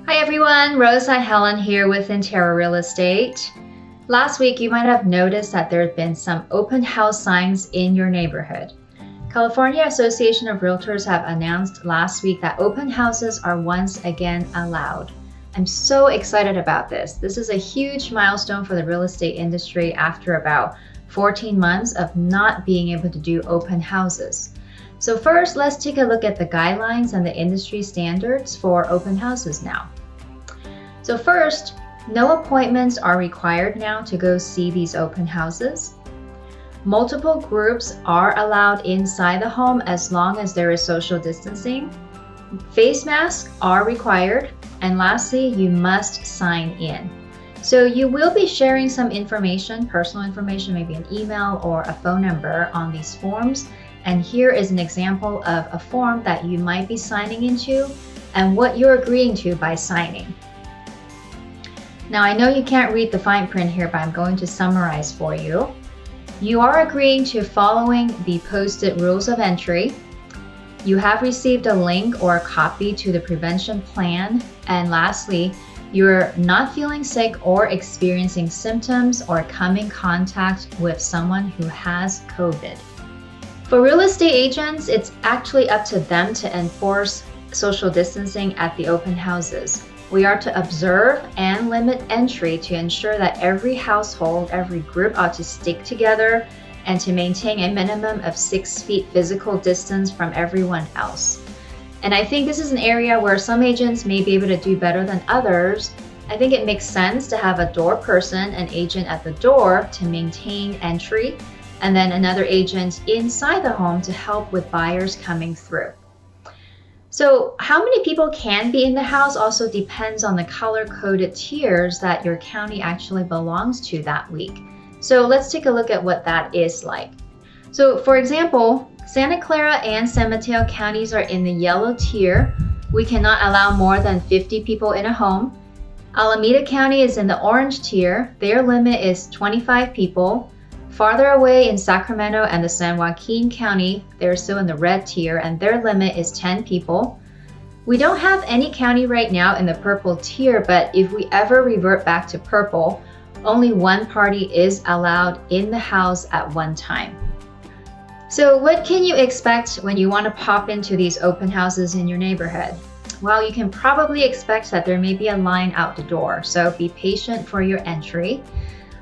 Hi everyone, Rosa Helen here with Intera Real Estate. Last week you might have noticed that there have been some open house signs in your neighborhood. California Association of Realtors have announced last week that open houses are once again allowed. I'm so excited about this. This is a huge milestone for the real estate industry after about 14 months of not being able to do open houses. So first, let's take a look at the guidelines and the industry standards for open houses now. So first, no appointments are required now to go see these open houses. Multiple groups are allowed inside the home as long as there is social distancing. Face masks are required. And lastly, you must sign in. So you will be sharing some information, personal information, maybe an email or a phone number on these forms. And here is an example of a form that you might be signing into and what you're agreeing to by signing. Now, I know you can't read the fine print here, but I'm going to summarize for you. You are agreeing to following the posted rules of entry. You have received a link or a copy to the prevention plan. And lastly, you're not feeling sick or experiencing symptoms or come in contact with someone who has COVID. For real estate agents, it's actually up to them to enforce social distancing at the open houses. We are to observe and limit entry to ensure that every household, every group ought to stick together and to maintain a minimum of 6 feet physical distance from everyone else. And I think this is an area where some agents may be able to do better than others. I think it makes sense to have a door person, an agent at the door to maintain entry, and then another agent inside the home to help with buyers coming through. So how many people can be in the house also depends on the color-coded tiers that your county actually belongs to that week. So let's take a look at what that is like. So for example, Santa Clara and San Mateo counties are in the yellow tier. We cannot allow more than 50 people in a home. Alameda County is in the orange tier. Their limit is 25 people. Farther away in Sacramento and the San Joaquin County, they're still in the red tier and their limit is 10 people. We don't have any county right now in the purple tier, but if we ever revert back to purple, only one party is allowed in the house at one time. So what can you expect when you want to pop into these open houses in your neighborhood? Well, you can probably expect that there may be a line out the door, so be patient for your entry.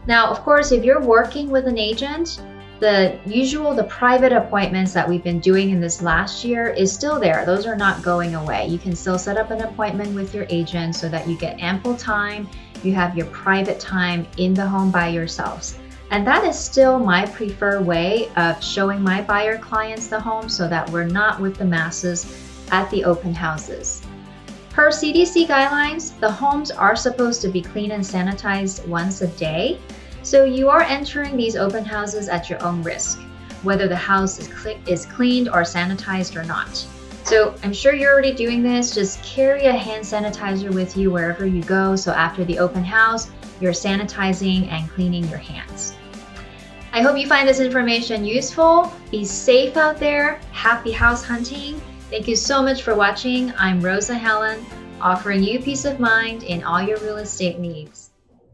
Now, of course, if you're working with an agent, the private appointments that we've been doing in this last year is still there. Those are not going away. You can still set up an appointment with your agent so that you get ample time. You have your private time in the home by yourselves. And that is still my preferred way of showing my buyer clients the home so that we're not with the masses at the open houses. Per CDC guidelines, the homes are supposed to be cleaned and sanitized once a day. So you are entering these open houses at your own risk, whether the house is cleaned or sanitized or not. So I'm sure you're already doing this. Just carry a hand sanitizer with you wherever you go. So after the open house, you're sanitizing and cleaning your hands. I hope you find this information useful. Be safe out there. Happy house hunting. Thank you so much for watching. I'm Rosa Helen, offering you peace of mind in all your real estate needs.